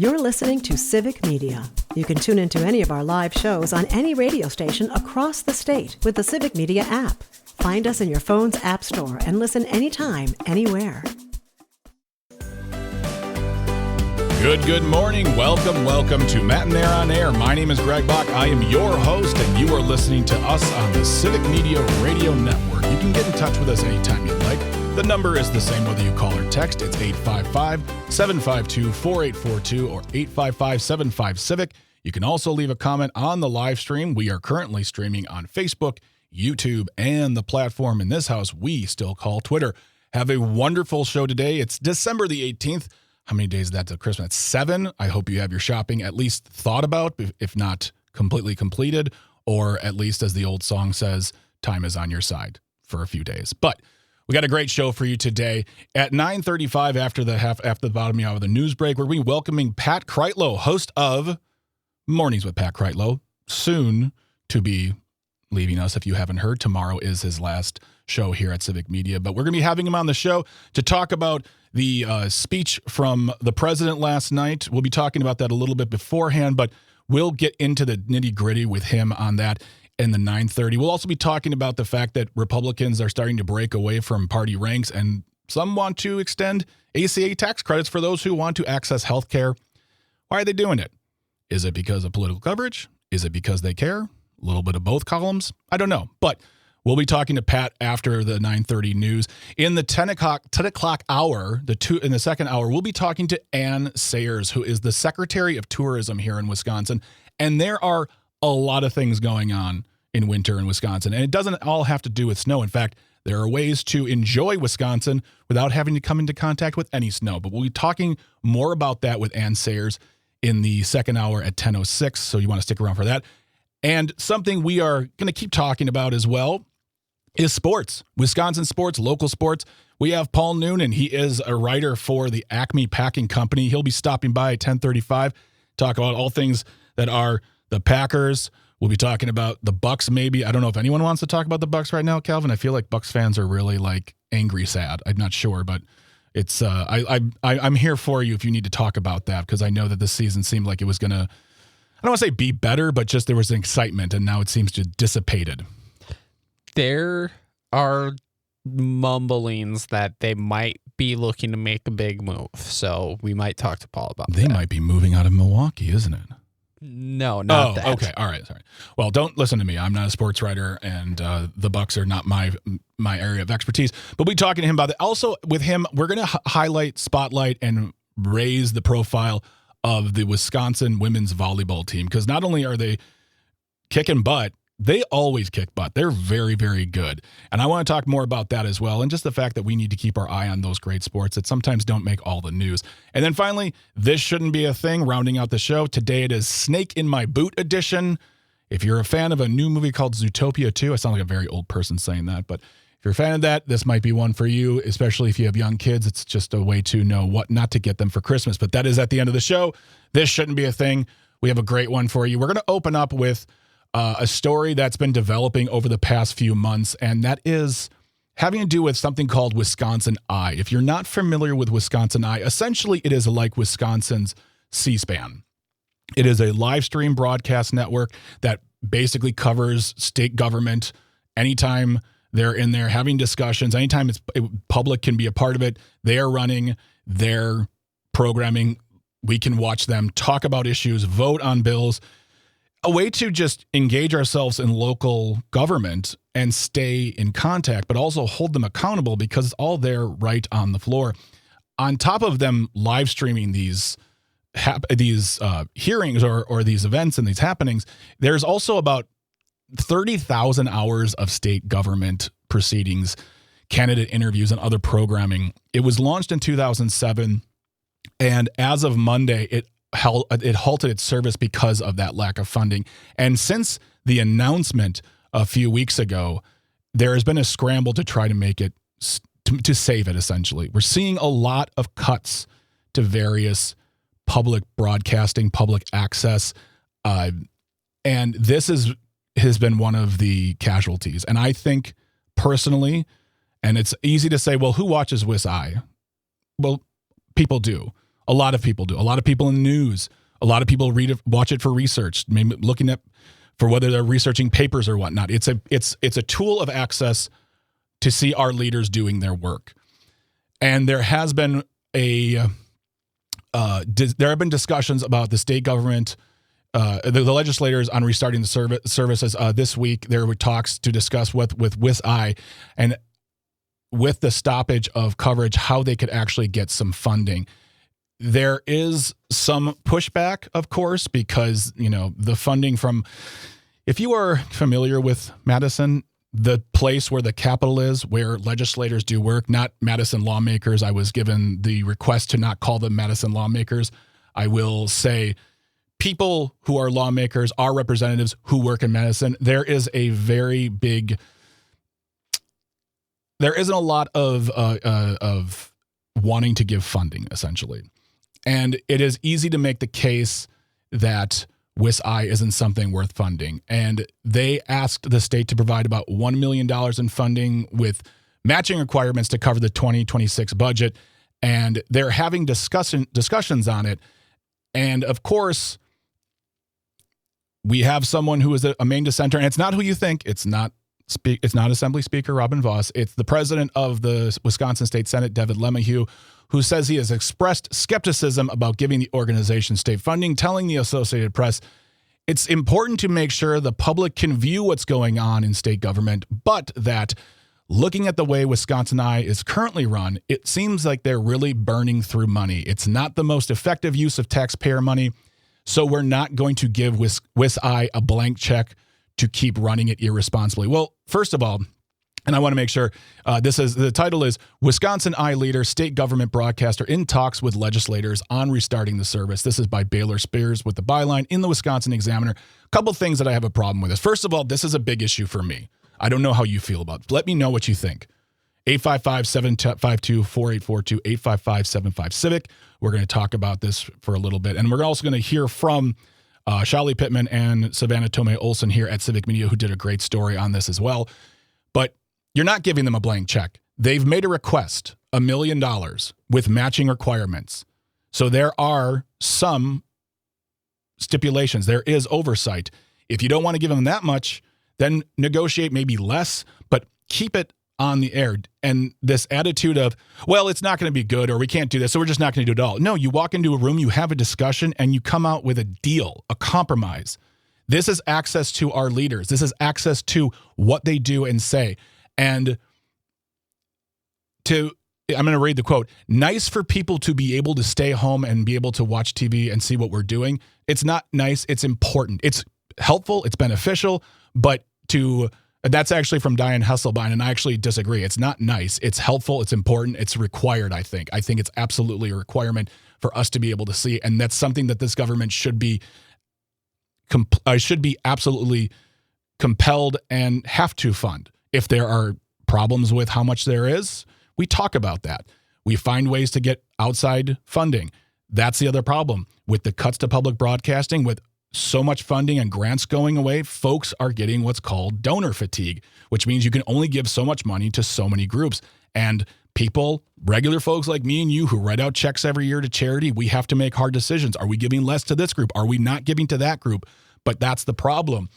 You're listening to Civic Media. You can tune into any of our live shows on any radio station across the state with the Civic Media app. Find us in your phone's app store and listen anytime, anywhere. Good morning. Welcome to Matt and Air on Air. My name is Greg Bach. I am your host, and you are listening to us on the Civic Media Radio Network. You can get in touch with us anytime you'd like. The number is the same whether you call or text. It's 855-752-4842 or 855-75-CIVIC. You can also leave a comment on the live stream. We are currently streaming on Facebook, YouTube, and the platform in this house we still call Twitter. Have a wonderful show today. It's December the 18th. How many days is that till Christmas? It's 7. I hope you have your shopping at least thought about, if not completely completed, or at least, as the old song says, time is on your side for a few days. But we got a great show for you today. At 9:35 after the bottom hour of the news break, we're going to be welcoming Pat Kreitlow, host of Mornings with Pat Kreitlow, soon to be leaving us. If you haven't heard, tomorrow is his last show here at Civic Media. But we're going to be having him on the show to talk about the speech from the president last night. We'll be talking about that a little bit beforehand, but we'll get into the nitty-gritty with him on that in the 9:30. We'll also be talking about the fact that Republicans are starting to break away from party ranks, and some want to extend ACA tax credits for those who want to access health care. Why are they doing it? Is it because of political coverage? Is it because they care? A little bit of both columns? I don't know, but we'll be talking to Pat after the 9:30 news. In the 10 o'clock hour, in the second hour, we'll be talking to Ann Sayers, who is the Secretary of Tourism here in Wisconsin. And there are a lot of things going on in winter in Wisconsin. And it doesn't all have to do with snow. In fact, there are ways to enjoy Wisconsin without having to come into contact with any snow. But we'll be talking more about that with Ann Sayers in the second hour at 10:06. So you want to stick around for that. And something we are going to keep talking about as well is sports, Wisconsin sports, local sports. We have Paul Noonan. He is a writer for the Acme Packing Company. He'll be stopping by at 10:35, talk about all things that are the Packers. We'll be talking about the Bucks maybe. I don't know if anyone wants to talk about the Bucks right now, Calvin. I feel like Bucks fans are really like angry sad. I'm not sure, but it's I'm here for you if you need to talk about that, because I know that this season seemed like it was going to, I don't want to say be better, but just there was an excitement, and now it seems to dissipated. There are mumblings that they might be looking to make a big move. So we might talk to Paul about that. They might be moving out of Milwaukee, isn't it? No, not that. Okay. All right. Sorry. Well, don't listen to me. I'm not a sports writer, and the Bucks are not my area of expertise. But we'll be talking to him about that. Also, with him, we're going to highlight, spotlight, and raise the profile of the Wisconsin women's volleyball team, because not only are they kicking butt, they always kick butt. They're very, very good. And I want to talk more about that as well, and just the fact that we need to keep our eye on those great sports that sometimes don't make all the news. And then finally, this shouldn't be a thing, rounding out the show. Today it is Snake in My Boot edition. If you're a fan of a new movie called Zootopia 2, I sound like a very old person saying that, but if you're a fan of that, this might be one for you, especially if you have young kids. It's just a way to know what not to get them for Christmas. But that is at the end of the show. This shouldn't be a thing. We have a great one for you. We're going to open up with a story that's been developing over the past few months, and that is having to do with something called Wisconsin Eye. If you're not familiar with Wisconsin Eye, essentially it is like Wisconsin's C-SPAN. It is a live stream broadcast network that basically covers state government anytime they're in there having discussions, anytime public can be a part of it. They are running their programming. We can watch them talk about issues, vote on bills. A way to just engage ourselves in local government and stay in contact, but also hold them accountable, because it's all there right on the floor. On top of them live streaming these hearings or these events and these happenings, there's also about 30,000 hours of state government proceedings, candidate interviews, and other programming. It was launched in 2007, and as of Monday, it halted its service because of that lack of funding. And since the announcement a few weeks ago, there has been a scramble to try to make it, to save it, essentially. We're seeing a lot of cuts to various public broadcasting, public access, and this has been one of the casualties. And I think personally, and it's easy to say, well, who watches WisI? Well, people do. A lot of people do. A lot of people in the news. A lot of people watch it for research, maybe looking at for whether they're researching papers or whatnot. It's a tool of access to see our leaders doing their work. And there has been there have been discussions about the state government, the legislators on restarting the services. This week, there were talks to discuss with WIS-I and with the stoppage of coverage, how they could actually get some funding. There is some pushback, of course, because, the funding from, if you are familiar with Madison, the place where the Capitol is, where legislators do work, not Madison lawmakers. I was given the request to not call them Madison lawmakers. I will say people who are lawmakers, are representatives who work in Madison. There is a very big, there isn't a lot of wanting to give funding, essentially. And it is easy to make the case that WIS-I isn't something worth funding. And they asked the state to provide about $1 million in funding with matching requirements to cover the 2026 budget. And they're having discussions on it. And of course, we have someone who is a main dissenter, and it's not who you think. It's not Assembly Speaker Robin Vos. It's the president of the Wisconsin State Senate, David Lemahue, who says he has expressed skepticism about giving the organization state funding, telling the Associated Press, it's important to make sure the public can view what's going on in state government, but that looking at the way Wisconsin-I is currently run, it seems like they're really burning through money. It's not the most effective use of taxpayer money, so we're not going to give WIS-I a blank check to keep running it irresponsibly. Well, first of all, and I want to make sure the title is Wisconsin-I Leader, State Government Broadcaster in Talks with Legislators on Restarting the Service. This is by Baylor Spears with the byline in the Wisconsin Examiner. A couple things that I have a problem with this. First of all, this is a big issue for me. I don't know how you feel about it. Let me know what you think. 855-752-4842, 855-75-CIVIC. We're going to talk about this for a little bit. And we're also going to hear from Shali Pittman and Savannah Tomei Olson here at Civic Media, who did a great story on this as well. But you're not giving them a blank check. They've made a request, $1 million with matching requirements. So there are some stipulations. There is oversight. If you don't want to give them that much, then negotiate maybe less, but keep it on the air. And this attitude of, well, it's not going to be good, or we can't do this, so we're just not going to do it all. No, you walk into a room, you have a discussion, and you come out with a deal, a compromise. This is access to our leaders. This is access to what they do and say. And I'm going to read the quote, nice for people to be able to stay home and be able to watch TV and see what we're doing. It's not nice. It's important. It's helpful. It's beneficial. But that's actually from Diane Hesselbein, and I actually disagree. It's not nice. It's helpful. It's important. It's required, I think. I think it's absolutely a requirement for us to be able to see. And that's something that this government should be absolutely compelled and have to fund. If there are problems with how much there is, we talk about that. We find ways to get outside funding. That's the other problem. With the cuts to public broadcasting, with so much funding and grants going away, folks are getting what's called donor fatigue, which means you can only give so much money to so many groups. And people, regular folks like me and you who write out checks every year to charity, we have to make hard decisions. Are we giving less to this group? Are we not giving to that group? But that's the problem.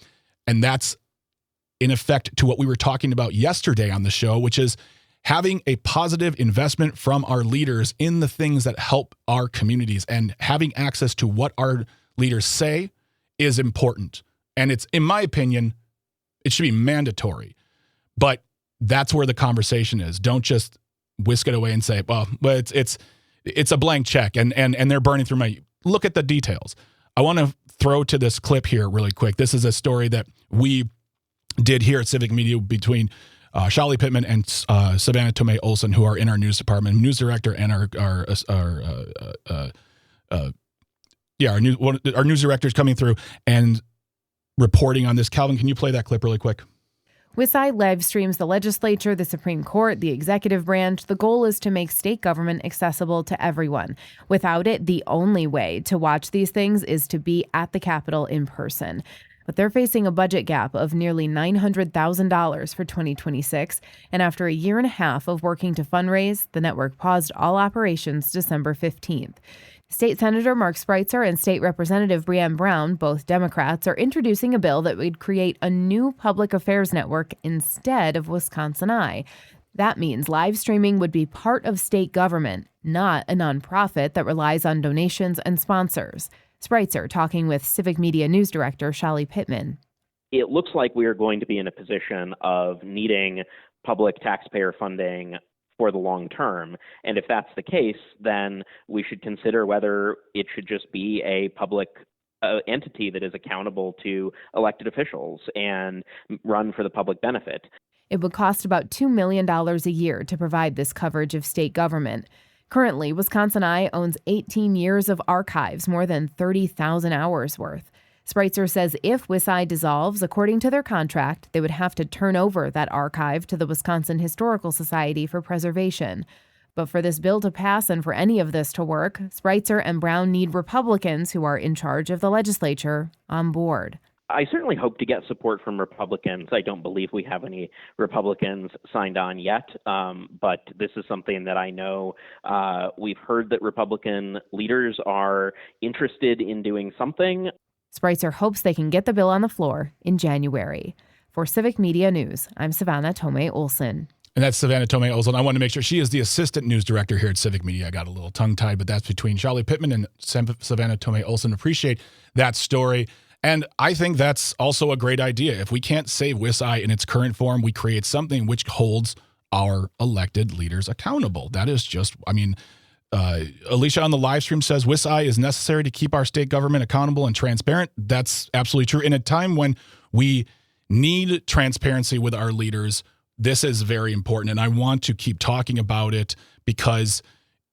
And that's in effect to what we were talking about yesterday on the show, which is having a positive investment from our leaders in the things that help our communities, and having access to what our leaders say is important. And it's, in my opinion, it should be mandatory. But that's where the conversation is. Don't just whisk it away and say, well, it's a blank check and they're burning through money. Look at the details. I want to throw to this clip here really quick. This is a story that we did here at Civic Media between Shali Pittman and Savannah Tomei Olson, who are in our news department, news director, and our news director is coming through and reporting on this. Calvin, can you play that clip really quick? WIS-I live streams the legislature, the Supreme Court, the executive branch. The goal is to make state government accessible to everyone. Without it, the only way to watch these things is to be at the Capitol in person. But they're facing a budget gap of nearly $900,000 for 2026. And after a year and a half of working to fundraise, the network paused all operations December 15th. State Senator Mark Spreitzer and State Representative Breanne Brown, both Democrats, are introducing a bill that would create a new public affairs network instead of Wisconsin Eye. That means live streaming would be part of state government, not a nonprofit that relies on donations and sponsors. Spreitzer talking with Civic Media News Director Shelly Pittman. It looks like we are going to be in a position of needing public taxpayer funding for the long term. And if that's the case, then we should consider whether it should just be a public entity that is accountable to elected officials and run for the public benefit. It would cost about $2 million a year to provide this coverage of state government. Currently, Wisconsin Eye owns 18 years of archives, more than 30,000 hours worth. Spreitzer says if WisEye dissolves, according to their contract, they would have to turn over that archive to the Wisconsin Historical Society for preservation. But for this bill to pass and for any of this to work, Spreitzer and Brown need Republicans who are in charge of the legislature on board. I certainly hope to get support from Republicans. I don't believe we have any Republicans signed on yet, but this is something that I know we've heard that Republican leaders are interested in doing something. Spreitzer hopes they can get the bill on the floor in January. For Civic Media News, I'm Savannah Tomei Olson. And that's Savannah Tomei Olson. I want to make sure she is the assistant news director here at Civic Media. I got a little tongue-tied, but that's between Shelly Pittman and Savannah Tomei Olson. Appreciate that story. And I think that's also a great idea. If we can't save WisEye in its current form, we create something which holds our elected leaders accountable. That is just, Alicia on the live stream says WisEye is necessary to keep our state government accountable and transparent. That's absolutely true. In a time when we need transparency with our leaders, this is very important. And I want to keep talking about it because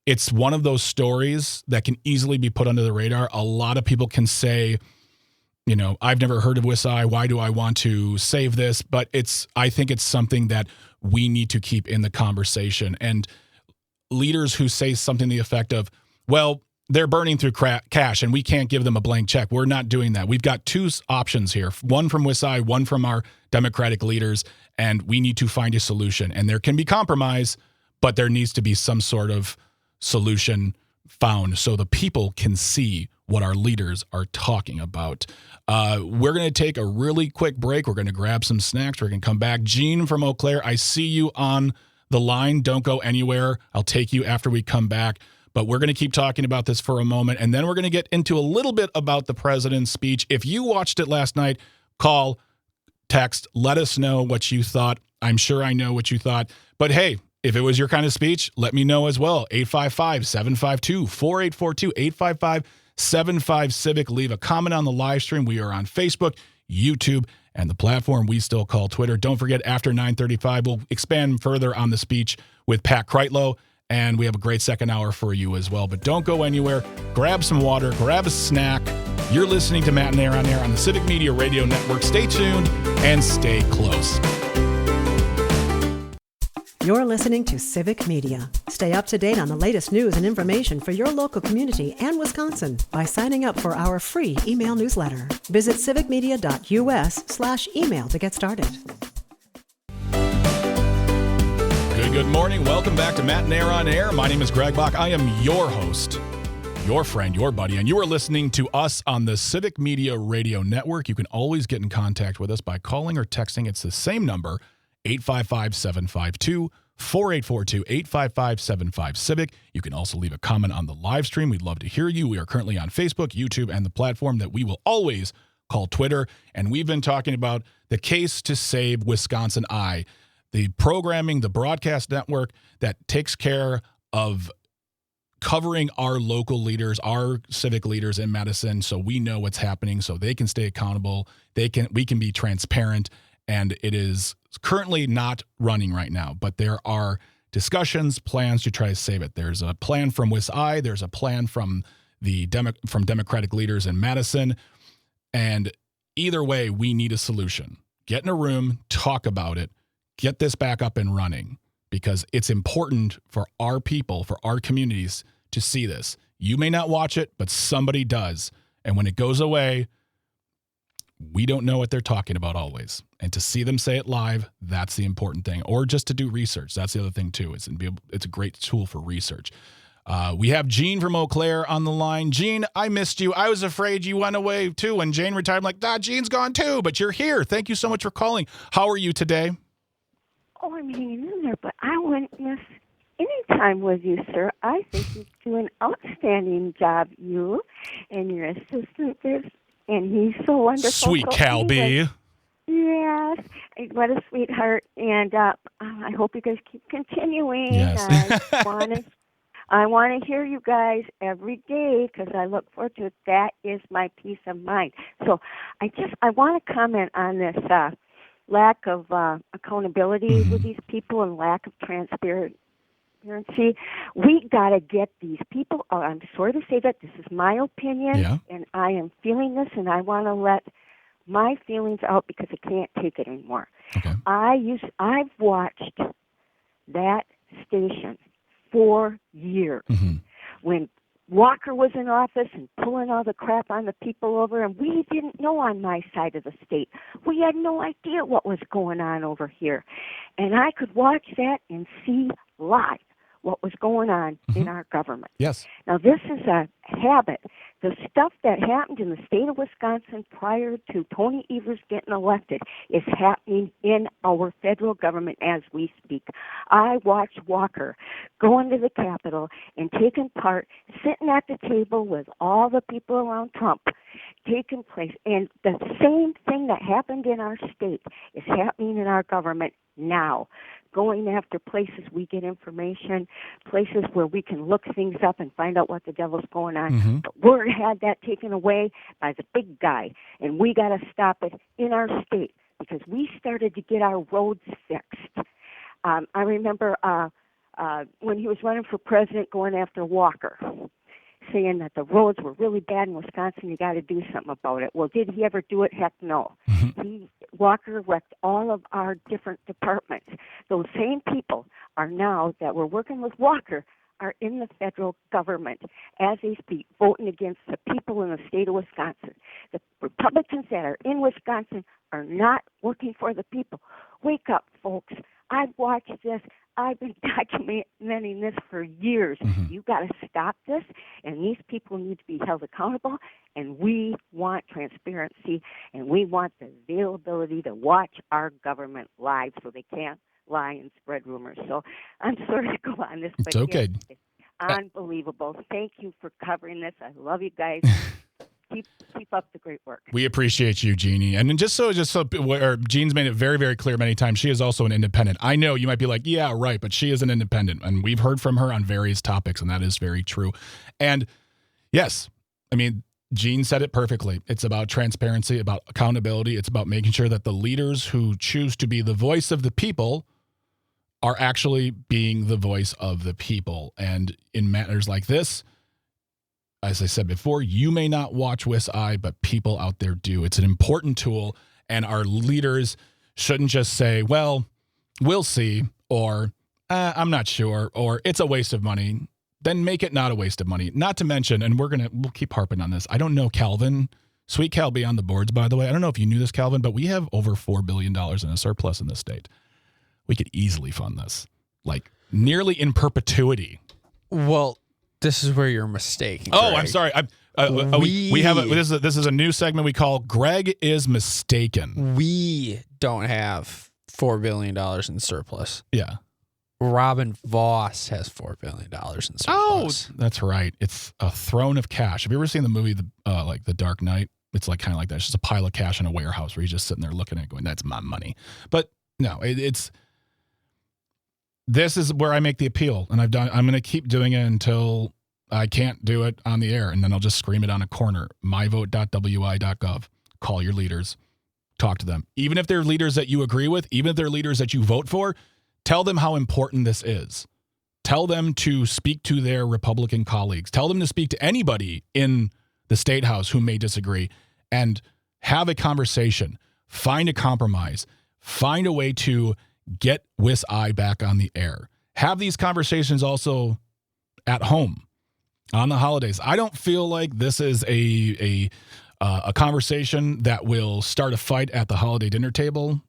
it's one of those stories that can easily be put under the radar. A lot of people can say, I've never heard of WisEye. Why do I want to save this? But I think it's something that we need to keep in the conversation. And leaders who say something to the effect of, well, they're burning through cash and we can't give them a blank check. We're not doing that. We've got two options here, one from WisEye, one from our Democratic leaders, and we need to find a solution. And there can be compromise, but there needs to be some sort of solution found so the people can see what our leaders are talking about. We're going to take a really quick break. We're going to grab some snacks. We're going to come back. Gene from Eau Claire, I see you on the line. Don't go anywhere. I'll take you after we come back. But we're going to keep talking about this for a moment, and then we're going to get into a little bit about the president's speech. If you watched it last night, call, text, let us know what you thought. I'm sure I know what you thought. But hey, if it was your kind of speech, let me know as well. 855-752-4842, 855-75-CIVIC. Leave a comment on the live stream. We are on Facebook, YouTube, and the platform we still call Twitter. Don't forget, after 9:35, we'll expand further on the speech with Pat Kreitlow, and we have a great second hour for you as well. But don't go anywhere. Grab some water, grab a snack. You're listening to Matt and Air on Air on the Civic Media Radio Network. Stay tuned and stay close. You're listening to Civic Media. Stay up to date on the latest news and information for your local community and Wisconsin by signing up for our free email newsletter. Visit civicmedia.us/email to get started. Good morning. Welcome back to Matt and Air on Air. My name is Greg Bach. I am your host, your friend, your buddy, and you are listening to us on the Civic Media Radio Network. You can always get in contact with us by calling or texting. It's the same number, 855-752-4842, 855-75-CIVIC. You can also leave a comment on the live stream. We'd love to hear you. We are currently on Facebook, YouTube, and the platform that we will always call Twitter. And we've been talking about the case to save Wisconsin Eye, the programming, the broadcast network that takes care of covering our local leaders, our civic leaders in Madison, so we know what's happening, so they can stay accountable. We can be transparent. And it is currently not running right now, but there are discussions, plans to try to save it. There's a plan from WisEye. There's a plan from from Democratic leaders in Madison. And either way, we need a solution. Get in a room, talk about it, get this back up and running, because it's important for our people, for our communities to see this. You may not watch it, but somebody does. And when it goes away, we don't know what they're talking about always. And to see them say it live, that's the important thing. Or just to do research. That's the other thing too. It's a great tool for research. We have Jean from Eau Claire on the line. Jean, I missed you. I was afraid you went away too. When Jane retired, I'm like, Jean's gone too, but you're here. Thank you so much for calling. How are you today? Oh, I'm hanging in there, but I wouldn't miss any time with you, sir. I think you do an outstanding job, you and your assistant there, and he's so wonderful. Sweet So Cal B. anyway, yes, what a sweetheart, and I hope you guys keep continuing. Yes. I want to hear you guys every day because I look forward to it. That is my peace of mind. So I want to comment on this lack of accountability with these people and lack of transparency. We got to get these people. I'm sorry to say that this is my opinion, and I am feeling this, and I want to let my feelings out because I can't take it anymore. Okay. I've watched that station for years when Walker was in office and pulling all the crap on the people over, and we didn't know on my side of the state. We had no idea what was going on over here. And I could watch that and see live what was going on in our government. Yes. Now, this is a habit. The stuff that happened in the state of Wisconsin prior to Tony Evers getting elected is happening in our federal government as we speak. I watched Walker go into the Capitol and taking part, sitting at the table with all the people around Trump, taking place. And the same thing that happened in our state is happening in our government now. Going after places we get information, places where we can look things up and find out what the devil's going on. But we're had that taken away by the big guy, and we got to stop it in our state because we started to get our roads fixed. I remember when he was running for president going after Walker, saying that the roads were really bad in Wisconsin, you got to do something about it. Well, did he ever do it? Heck no. Walker wrecked all of our different departments. Those same people are now that were working with Walker are in the federal government as they speak, voting against the people in the state of Wisconsin. The Republicans that are in Wisconsin are not working for the people. Wake up, folks. I've watched this. I've been documenting this for years. You got to stop this, and these people need to be held accountable, and we want transparency, and we want the availability to watch our government live so they can't lie and spread rumors. So I'm sorry to go on this, but it's okay. It's unbelievable. Thank you for covering this. I love you guys. Keep up the great work. We appreciate you, Jeannie. And just so Jean's made it very, very clear many times, she is also an independent. I know you might be like, yeah, right, but she is an independent. And we've heard from her on various topics, and that is very true. And yes, I mean, Jean said it perfectly. It's about transparency, about accountability. It's about making sure that the leaders who choose to be the voice of the people are actually being the voice of the people. And in matters like this, as I said before, you may not watch WIS-I, but people out there do. It's an important tool, and our leaders shouldn't just say, well, we'll see, or I'm not sure, or it's a waste of money. Then make it not a waste of money. Not to mention, and we'll keep harping on this. I don't know Calvin, Sweet Cal be on the boards, by the way. I don't know if you knew this, Calvin, but we have over $4 billion in a surplus in this state. We could easily fund this, like nearly in perpetuity. Well, this is where you're mistaken. Oh, Greg. I'm sorry. We have this is a new segment we call Greg is Mistaken. We don't have $4 billion in surplus. Yeah. Robin Voss has $4 billion in surplus. Oh, that's right. It's a throne of cash. Have you ever seen the movie The Dark Knight? It's like kind of like that. It's just a pile of cash in a warehouse where he's just sitting there looking at it going, that's my money. But no, this is where I make the appeal, and I'm going to keep doing it until I can't do it on the air, and then I'll just scream it on a corner. myvote.wi.gov. Call your leaders. Talk to them. Even if they're leaders that you agree with, even if they're leaders that you vote for, tell them how important this is. Tell them to speak to their Republican colleagues. Tell them to speak to anybody in the State House who may disagree, and have a conversation. Find a compromise. Find a way to get WIS-I back on the air. Have these conversations also at home on the holidays. I don't feel like this is a conversation that will start a fight at the holiday dinner table.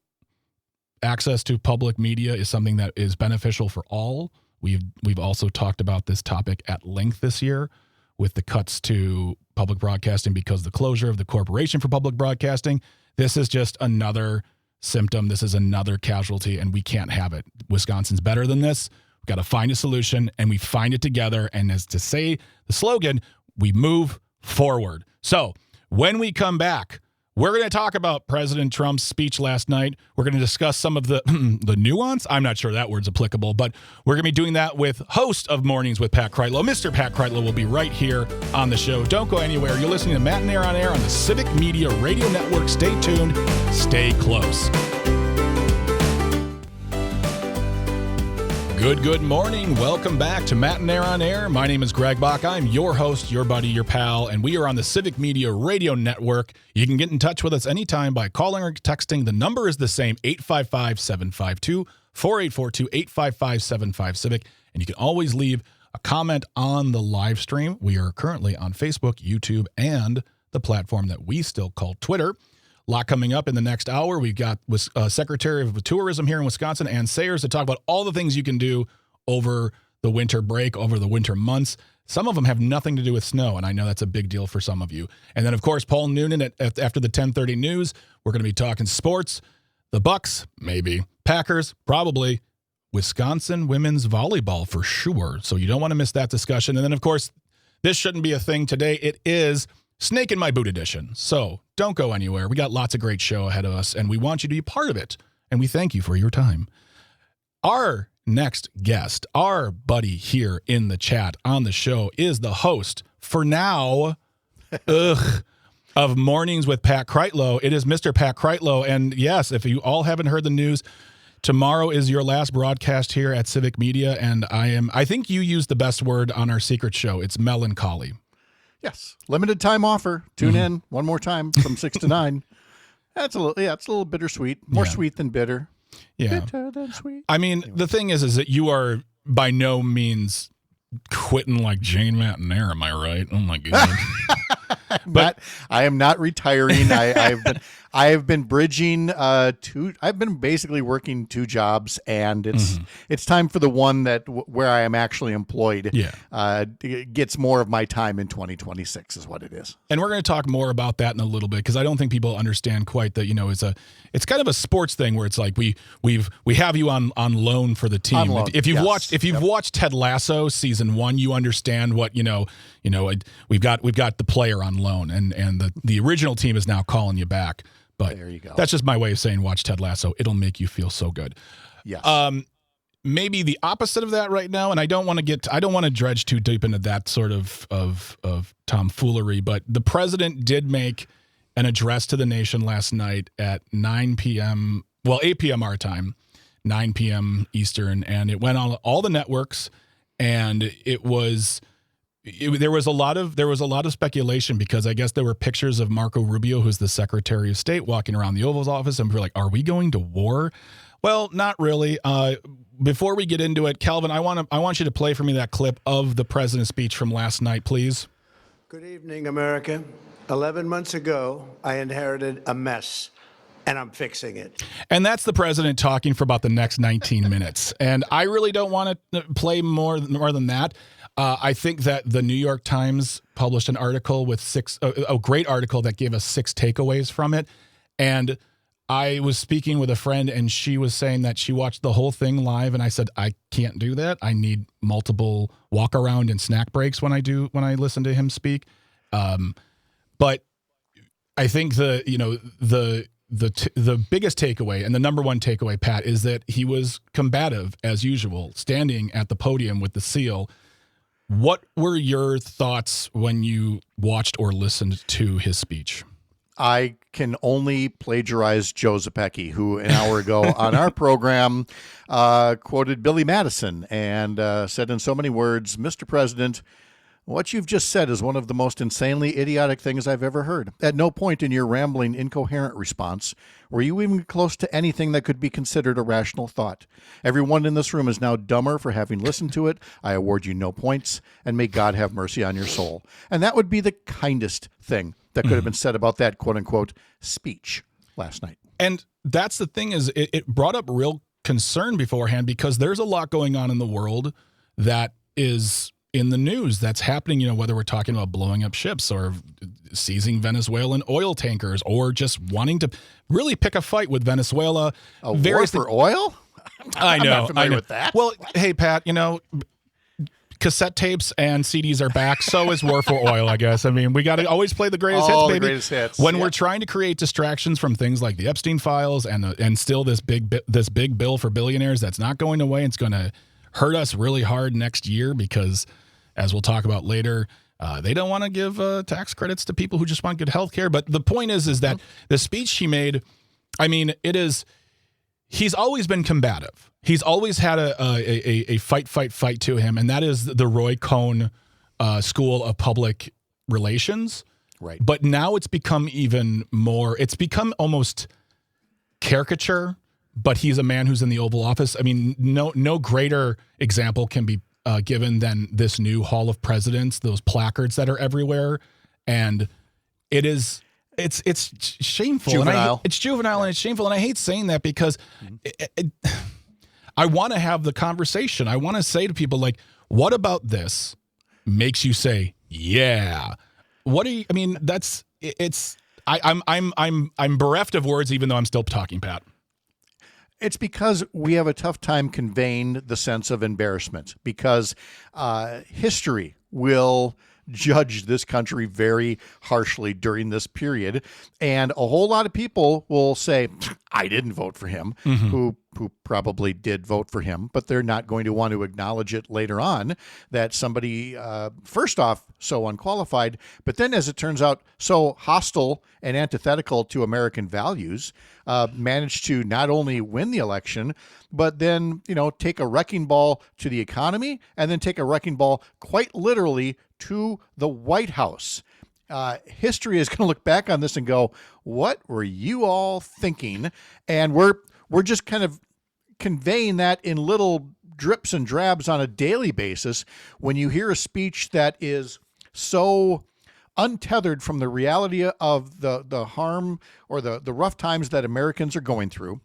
Access to public media is something that is beneficial for all We've also talked about this topic at length this year with the cuts to public broadcasting because of the closure of the Corporation for Public Broadcasting. This is just another symptom. This is another casualty, and we can't have it. Wisconsin's better than this. We've got to find a solution, and we find it together. And as to say the slogan, we move forward. So when we come back, we're going to talk about President Trump's speech last night. We're going to discuss some of the the nuance. I'm not sure that word's applicable, but we're going to be doing that with host of Mornings with Pat Kreitlow. Mr. Pat Kreitlow will be right here on the show. Don't go anywhere. You're listening to Matt and Air on Air on the Civic Media Radio Network. Stay tuned. Stay close. Good morning. Welcome back to Matt and Air on Air. My name is Greg Bach. I'm your host, your buddy, your pal, and we are on the Civic Media Radio Network. You can get in touch with us anytime by calling or texting. The number is the same, 855-752-4842, 855-75-CIVIC, and you can always leave a comment on the live stream. We are currently on Facebook, YouTube, and the platform that we still call Twitter. A lot coming up in the next hour. We've got Secretary of Tourism here in Wisconsin, Ann Sayers, to talk about all the things you can do over the winter break, over the winter months. Some of them have nothing to do with snow, and I know that's a big deal for some of you. And then, of course, Paul Noonan after the 10:30 news. We're going to be talking sports. The Bucks, maybe. Packers, probably. Wisconsin women's volleyball for sure. So you don't want to miss that discussion. And then, of course, this shouldn't be a thing today. It is Snake in My Boot edition. So don't go anywhere. We got lots of great show ahead of us, and we want you to be part of it. And we thank you for your time. Our next guest, our buddy here in the chat on the show, is the host, for now, of Mornings with Pat Kreitlow. It is Mr. Pat Kreitlow. And yes, if you all haven't heard the news, tomorrow is your last broadcast here at Civic Media. And I think you used the best word on our secret show. It's melancholy. Yes. Limited time offer. Tune in one more time from 6 to 9. It's a little bittersweet. More sweet than bitter. Yeah. Bitter than sweet. I mean, the thing is that you are by no means quitting like Jane McNair, am I right? Oh my God. But I am not retiring. I have been bridging I've been basically working 2 jobs, and it's time for the one where I am actually employed. Yeah. It gets more of my time in 2026 is what it is. And we're going to talk more about that in a little bit, because I don't think people understand quite that, it's kind of a sports thing where it's like we have you on loan for the team. On loan, If you've yes. watched Ted Lasso season 1, you understand what, we've got the player on loan, and the original team is now calling you back. But there you go. That's just my way of saying watch Ted Lasso. It'll make you feel so good. Yes. Maybe the opposite of that right now, and I don't want to dredge too deep into that sort of tomfoolery, but the president did make an address to the nation last night at 9 p.m. Well, 8 p.m. our time, 9 p.m. Eastern, and it went on all the networks, and there was a lot of speculation, because I guess there were pictures of Marco Rubio, who's the Secretary of State, walking around the Oval Office, and we're like, are we going to war? Well, not really. Before we get into it, Calvin, I want you to play for me that clip of the president's speech from last night, please. Good evening, America. 11 months ago, I inherited a mess, and I'm fixing it. And that's the president talking for about the next 19 minutes. And I really don't want to play more than that. I think that the New York Times published an article with a great article that gave us 6 takeaways from it. And I was speaking with a friend, and she was saying that she watched the whole thing live. And I said, I can't do that. I need multiple walk around and snack breaks when I listen to him speak. But I think the biggest takeaway, and the number one takeaway, Pat, is that he was combative as usual, standing at the podium with the seal. What were your thoughts when you watched or listened to his speech? I can only plagiarize Joe Zepecki, who an hour ago on our program quoted Billy Madison and said in so many words, Mr. President, what you've just said is one of the most insanely idiotic things I've ever heard. At no point in your rambling, incoherent response were you even close to anything that could be considered a rational thought. Everyone in this room is now dumber for having listened to it. I award you no points, and may God have mercy on your soul. And that would be the kindest thing that could have been said about that quote-unquote speech last night. And that's the thing, is it brought up real concern beforehand, because there's a lot going on in the world that is in the news that's happening, whether we're talking about blowing up ships or seizing Venezuelan oil tankers or just wanting to really pick a fight with Venezuela. A war for oil? I know. I'm not familiar with that. Well, hey, Pat, cassette tapes and CDs are back. So is War for Oil, I guess. I mean, we got to always play the greatest hits, baby. The greatest hits. When we're trying to create distractions from things like the Epstein files and still this big bill for billionaires that's not going away. It's going to hurt us really hard next year because, as we'll talk about later, they don't want to give tax credits to people who just want good health care. But the point is that the speech he made, I mean, he's always been combative. He's always had a fight to him, and that is the Roy Cohn School of Public Relations. Right. But now it's become even more, it's become almost caricature, but he's a man who's in the Oval Office. I mean, no greater example can be given than this new Hall of Presidents, those placards that are everywhere. And it's shameful. Juvenile. It's juvenile and it's shameful. And I hate saying that because I want to have the conversation. I want to say to people, like, what about this makes you say, yeah? What are you, I mean, I'm bereft of words, even though I'm still talking, Pat. It's because we have a tough time conveying the sense of embarrassment because history will judge this country very harshly during this period. And a whole lot of people will say, I didn't vote for him, who probably did vote for him, but they're not going to want to acknowledge it later on that somebody, first off, so unqualified, but then as it turns out, so hostile and antithetical to American values, managed to not only win the election, but then, take a wrecking ball to the economy and then take a wrecking ball quite literally to the White House. History is going to look back on this and go, what were you all thinking? And we're just kind of conveying that in little drips and drabs on a daily basis when you hear a speech that is so untethered from the reality of the harm or the rough times that Americans are going through,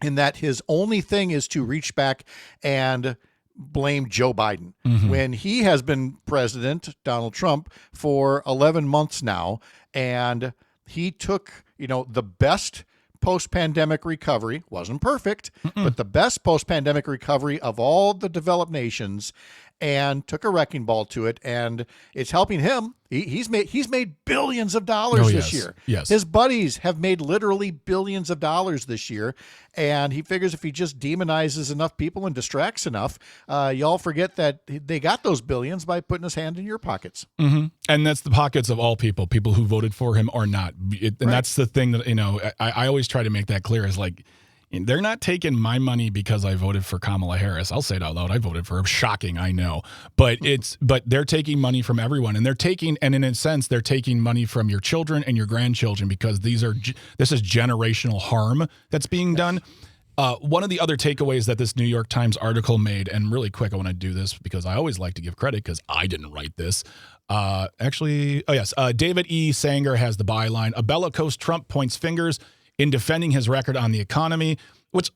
in that his only thing is to reach back and blame Joe Biden when he has been president, Donald Trump, for 11 months now. And he took, the best post-pandemic recovery, wasn't perfect, but the best post-pandemic recovery of all the developed nations, and took a wrecking ball to it, and it's helping him. He's made billions of dollars this year. Yes. His buddies have made literally billions of dollars this year, and he figures if he just demonizes enough people and distracts enough, y'all forget that they got those billions by putting his hand in your pockets. And that's the pockets of all people who voted for him or not. That's the thing that, I always try to make that clear is like, they're not taking my money because I voted for Kamala Harris. I'll say it out loud. I voted for her. Shocking, I know. But they're taking money from everyone, and and in a sense, they're taking money from your children and your grandchildren because this is generational harm that's being done. One of the other takeaways that this New York Times article made, and really quick, I want to do this because I always like to give credit because I didn't write this. David E. Sanger has the byline, "A bellicose Trump points fingers in defending his record on the economy," which,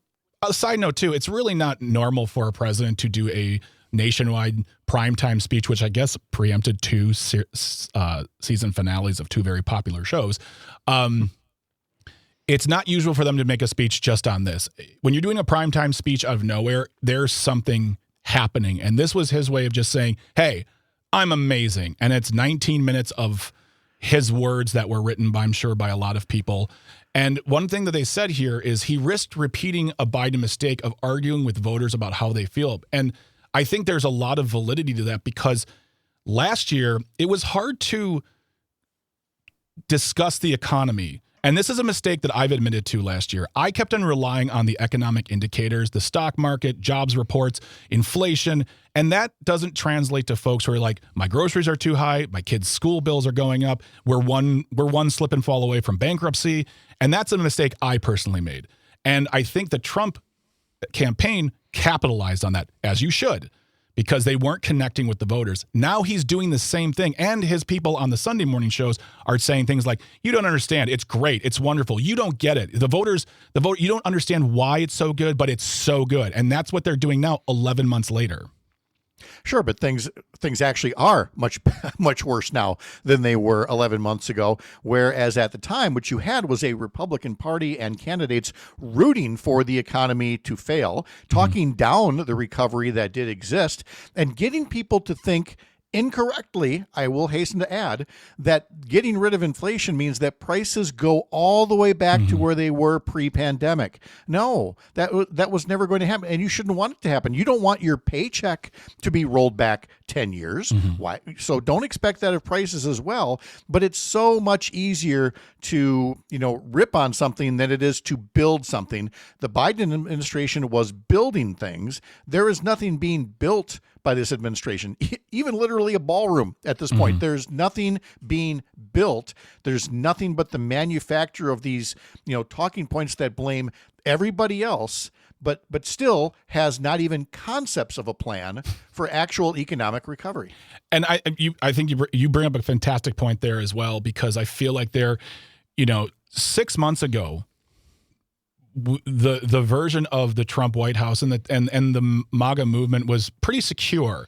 a side note too, it's really not normal for a president to do a nationwide primetime speech, which I guess preempted two season finales of two very popular shows. It's not usual for them to make a speech just on this. When you're doing a primetime speech out of nowhere, there's something happening. And this was his way of just saying, hey, I'm amazing. And it's 19 minutes of his words that were written by, I'm sure, by a lot of people. And one thing that they said here is he risked repeating a Biden mistake of arguing with voters about how they feel. And I think there's a lot of validity to that because last year it was hard to discuss the economy. And this is a mistake that I've admitted to last year. I kept on relying on the economic indicators, the stock market, jobs reports, inflation, and that doesn't translate to folks who are like, my groceries are too high, my kids' school bills are going up, we're one slip and fall away from bankruptcy, and that's a mistake I personally made. And I think the Trump campaign capitalized on that, as you should, because they weren't connecting with the voters. Now he's doing the same thing. And his people on the Sunday morning shows are saying things like, you don't understand. It's great. It's wonderful. You don't get it. The vote, you don't understand why it's so good, but it's so good. And that's what they're doing now 11 months later. Sure, but things actually are much worse now than they were 11 months ago. Whereas at the time, what you had was a Republican Party and candidates rooting for the economy to fail, talking down the recovery that did exist, and getting people to think incorrectly, I will hasten to add, that getting rid of inflation means that prices go all the way back to where they were pre-pandemic. No, that was never going to happen, and you shouldn't want it to happen. You don't want your paycheck to be rolled back 10 years. Why? So don't expect that of prices as well, but it's so much easier to, rip on something than it is to build something. The Biden administration was building things. There is nothing being built by this administration, even literally a ballroom at this point. There's nothing being built. There's nothing but the manufacture of these, talking points that blame everybody else, but still has not even concepts of a plan for actual economic recovery. And I think you bring up a fantastic point there as well, because I feel like 6 months ago, the version of the Trump White House and the MAGA movement was pretty secure.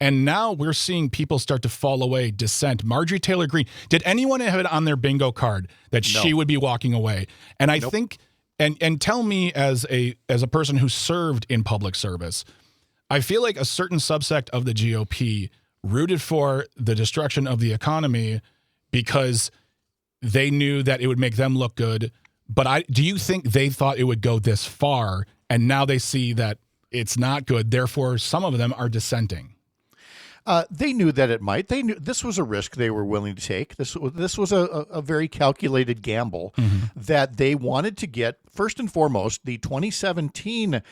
And now we're seeing people start to fall away, dissent. Marjorie Taylor Greene, did anyone have it on their bingo card that she would be walking away? And I think, and tell me as a person who served in public service, I feel like a certain subsect of the GOP rooted for the destruction of the economy because they knew that it would make them look good. But do you think they thought it would go this far, and now they see that it's not good, therefore some of them are dissenting? They knew that it might. They knew this was a risk they were willing to take. This was a very calculated gamble that they wanted to get, first and foremost, the 2017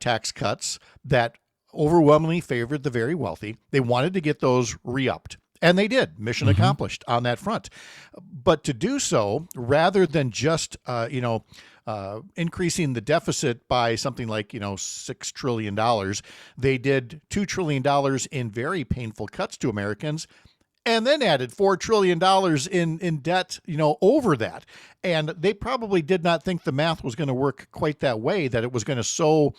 tax cuts that overwhelmingly favored the very wealthy. They wanted to get those re-upped. And they did. Mission accomplished on that front. But to do so, rather than just, increasing the deficit by something like, $6 trillion, they did $2 trillion in very painful cuts to Americans, and then added $4 trillion in debt, over that. And they probably did not think the math was going to work quite that way, that it was going to so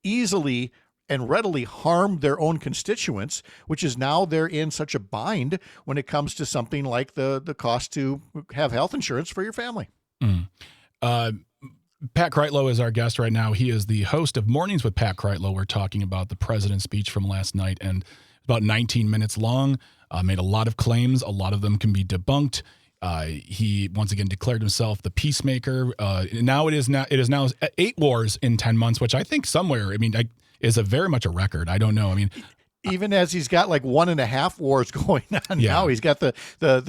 easily and readily harm their own constituents, which is now they're in such a bind when it comes to something like the cost to have health insurance for your family. Pat Kreitlow is our guest right now. He is the host of Mornings with Pat Kreitlow. We're talking about the president's speech from last night, and about 19 minutes long, made a lot of claims. A lot of them can be debunked. He once again declared himself the peacemaker. Now it is now 8 wars in 10 months, which I think somewhere, is a very much a record. I don't know. Even as he's got like 1.5 wars going on now, he's got the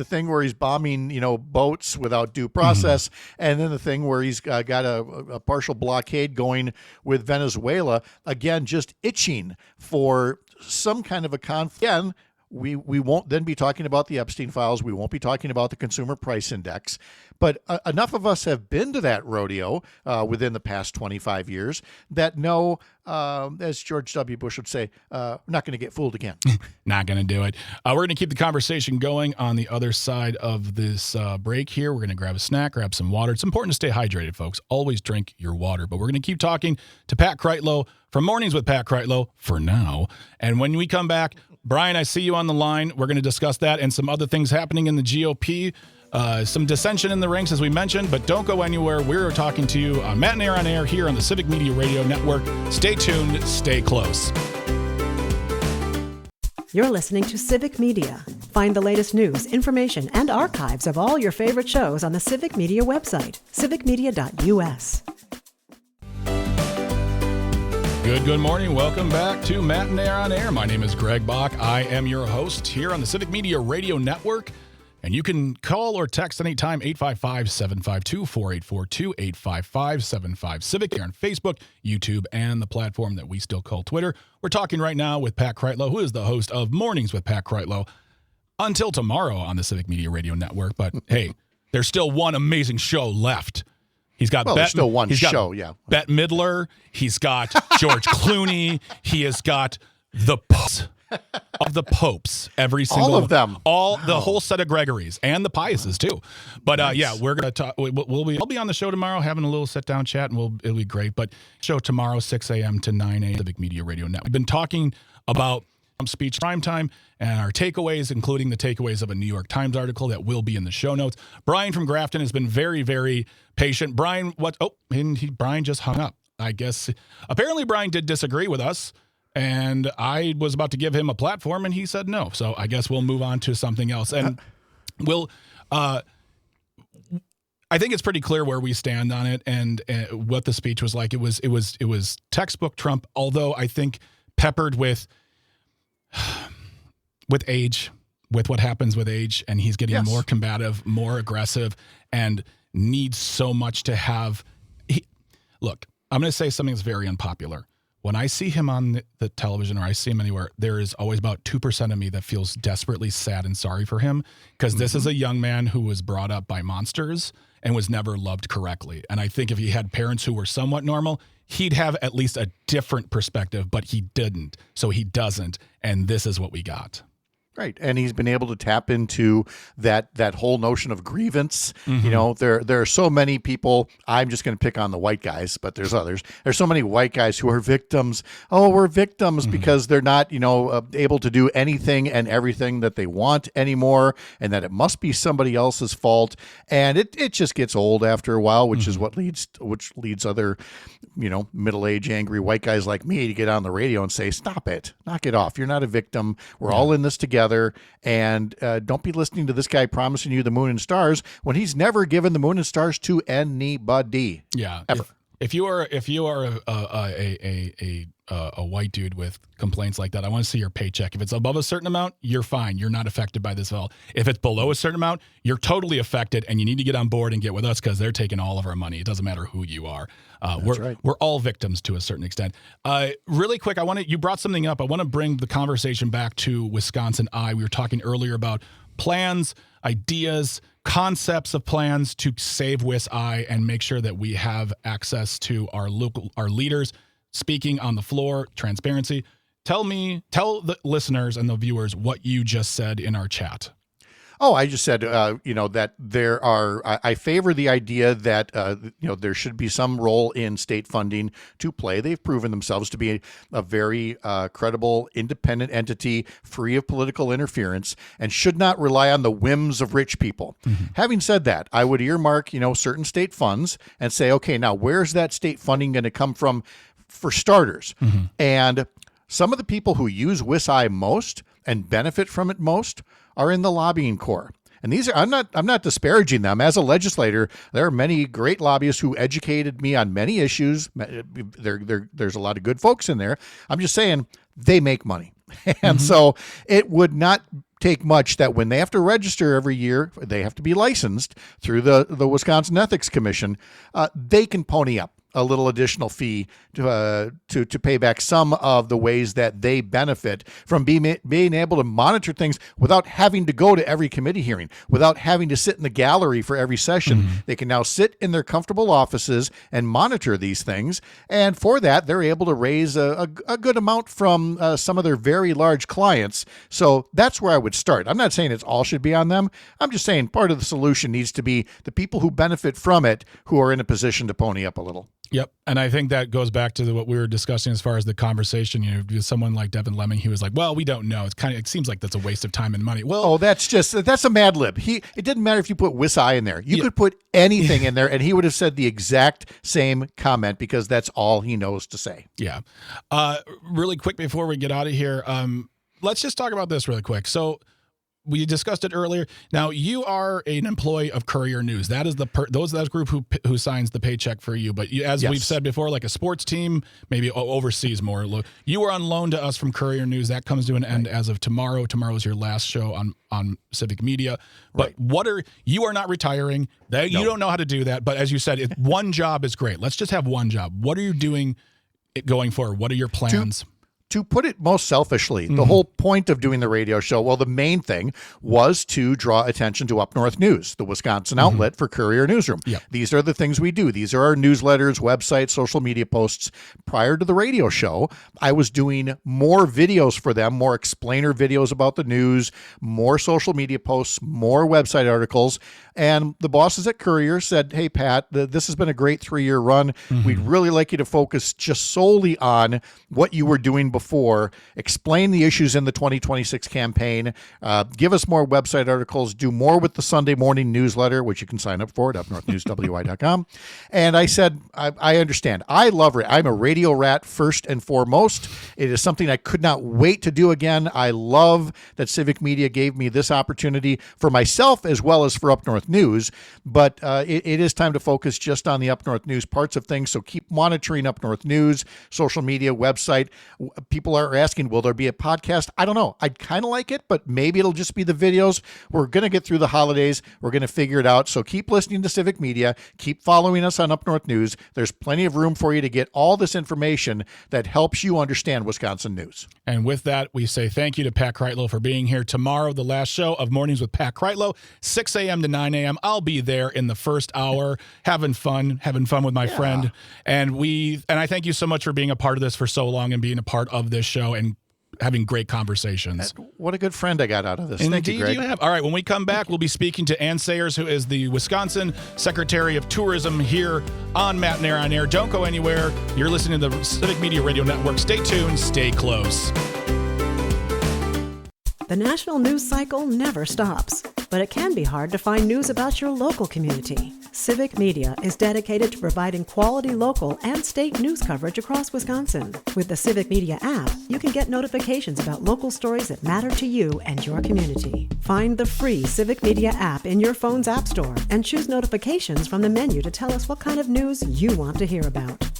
thing where he's bombing, boats without due process, and then the thing where he's got a partial blockade going with Venezuela. Again, just itching for some kind of a conflict. Again, we won't then be talking about the Epstein files. We won't be talking about the Consumer Price Index. But enough of us have been to that rodeo within the past 25 years that know, as George W. Bush would say, we're not going to get fooled again. Not going to do it. We're going to keep the conversation going on the other side of this break here. We're going to grab a snack, grab some water. It's important to stay hydrated, folks. Always drink your water. But we're going to keep talking to Pat Kreitlow from Mornings with Pat Kreitlow for now. And when we come back, Brian, I see you on the line. We're going to discuss that and some other things happening in the GOP. Some dissension in the ranks, as we mentioned, but don't go anywhere. We're talking to you on Matt and Air on Air here on the Civic Media Radio Network. Stay tuned. Stay close. You're listening to Civic Media. Find the latest news, information, and archives of all your favorite shows on the Civic Media website, civicmedia.us. Good morning. Welcome back to Matt and Air on Air. My name is Greg Bach. I am your host here on the Civic Media Radio Network. And you can call or text anytime, 855-752-4842, 855-75-CIVIC here on Facebook, YouTube, and the platform that we still call Twitter. We're talking right now with Pat Kreitlow, who is the host of Mornings with Pat Kreitlow, until tomorrow on the Civic Media Radio Network. But hey, there's still one amazing show left. He's got Bette Midler. He's got George Clooney. He has got the of the popes, every single all of them, the whole set of Gregories and the Piuses too. But nice. We're gonna talk. I'll be on the show tomorrow, having a little sit down chat, and it'll be great. But show tomorrow, 6 a.m. to 9 a.m. Civic Media Radio Network. We've been talking about speech primetime and our takeaways, including the takeaways of a New York Times article that will be in the show notes. Brian from Grafton has been very, very patient. Brian, Brian just hung up. I guess apparently Brian did disagree with us, and I was about to give him a platform, and he said no. So I guess we'll move on to something else. And I think it's pretty clear where we stand on it and what the speech was like. It was textbook Trump, although I think peppered with age, with what happens with age, and he's getting more combative, more aggressive, and needs so much to have. Look, I'm going to say something that's very unpopular. When I see him on the television or I see him anywhere, there is always about 2% of me that feels desperately sad and sorry for him, because this is a young man who was brought up by monsters and was never loved correctly. And I think if he had parents who were somewhat normal, he'd have at least a different perspective, but he didn't. So he doesn't. And this is what we got. Right. And he's been able to tap into that whole notion of grievance. You know, there are so many people. I'm just going to pick on the white guys, but there's others. There's so many white guys who are victims. Oh, we're victims because they're not, able to do anything and everything that they want anymore, and that it must be somebody else's fault. And it just gets old after a while, which is what leads other, middle-aged angry white guys like me to get on the radio and say, stop it, knock it off. You're not a victim. We're all in this together. And don't be listening to this guy promising you the moon and stars when he's never given the moon and stars to anybody. Yeah. Ever. If you are a white dude with complaints like that, I want to see your paycheck. If it's above a certain amount, you're fine. You're not affected by this at all. If it's below a certain amount, you're totally affected, and you need to get on board and get with us because they're taking all of our money. It doesn't matter who you are. We're all victims to a certain extent. Really quick, you brought something up. I want to bring the conversation back to Wisconsin Eye. We were talking earlier about plans, ideas, concepts of plans to save WisI and make sure that we have access to our leaders speaking on the floor, transparency. Tell the listeners and the viewers what you just said in our chat. Oh, I just said, that there are, I favor the idea that, there should be some role in state funding to play. They've proven themselves to be a very credible, independent entity, free of political interference, and should not rely on the whims of rich people. Having said that, I would earmark, certain state funds and say, okay, now where's that state funding going to come from for starters? And some of the people who use WisI most and benefit from it most are in the lobbying corps. And these are, I'm not disparaging them. As a legislator, there are many great lobbyists who educated me on many issues. There's a lot of good folks in there. I'm just saying they make money. And so it would not take much that when they have to register every year, they have to be licensed through the Wisconsin Ethics Commission, they can pony up a little additional fee to pay back some of the ways that they benefit from being able to monitor things without having to go to every committee hearing, without having to sit in the gallery for every session. They can now sit in their comfortable offices and monitor these things. And for that, they're able to raise a good amount from some of their very large clients. So that's where I would start. I'm not saying it's all should be on them. I'm just saying part of the solution needs to be the people who benefit from it, who are in a position to pony up a little. Yep. And I think that goes back to what we were discussing as far as the conversation, someone like Devin Lemming, he was like, well, we don't know. It seems like that's a waste of time and money. Well, that's a Mad Lib. It didn't matter if you put WisI in there. You could put anything in there and he would have said the exact same comment because that's all he knows to say. Yeah. Really quick before we get out of here, let's just talk about this really quick. So we discussed it earlier. Now you are an employee of Courier News. That is that group who signs the paycheck for you. But as we've said before, like a sports team, maybe overseas more. You are on loan to us from Courier News. That comes to an end as of tomorrow. Tomorrow is your last show on Civic Media. But you are not retiring. You don't know how to do that. But as you said, one job is great. Let's just have one job. What are you doing going forward? What are your plans? To put it most selfishly, the whole point of doing the radio show, well, the main thing was to draw attention to Up North News, the Wisconsin outlet for Courier Newsroom. Yep. These are the things we do. These are our newsletters, websites, social media posts. Prior to the radio show, I was doing more videos for them, more explainer videos about the news, more social media posts, more website articles. And the bosses at Courier said, hey, Pat, this has been a great 3-year run. We'd really like you to focus just solely on what you were doing before, explain the issues in the 2026 campaign, give us more website articles, do more with the Sunday morning newsletter, which you can sign up for at upnorthnewswy.com. And I said, I understand. I love it. I'm a radio rat first and foremost. It is something I could not wait to do again. I love that Civic Media gave me this opportunity for myself as well as for Up North News. But it is time to focus just on the Up North News parts of things. So keep monitoring Up North News, social media, website. People are asking, will there be a podcast? I don't know. I'd kind of like it, but maybe it'll just be the videos. We're going to get through the holidays. We're going to figure it out. So keep listening to Civic Media. Keep following us on Up North News. There's plenty of room for you to get all this information that helps you understand Wisconsin news. And with that, we say thank you to Pat Kreitlow for being here. Tomorrow, the last show of Mornings with Pat Kreitlow, 6 a.m. to 9 a.m. I'll be there in the first hour, having fun with my friend. And I thank you so much for being a part of this for so long and being a part of this show and having great conversations. What a good friend I got out of this. Indeed, thank you, Greg. you have. All right, when we come back, we'll be speaking to Ann Sayers, who is the Wisconsin Secretary of Tourism here on Matt and Aaron on Air. Don't go anywhere. You're listening to the Civic Media Radio Network. Stay tuned. Stay close. The national news cycle never stops, but it can be hard to find news about your local community. Civic Media is dedicated to providing quality local and state news coverage across Wisconsin. With the Civic Media app, you can get notifications about local stories that matter to you and your community. Find the free Civic Media app in your phone's app store and choose notifications from the menu to tell us what kind of news you want to hear about.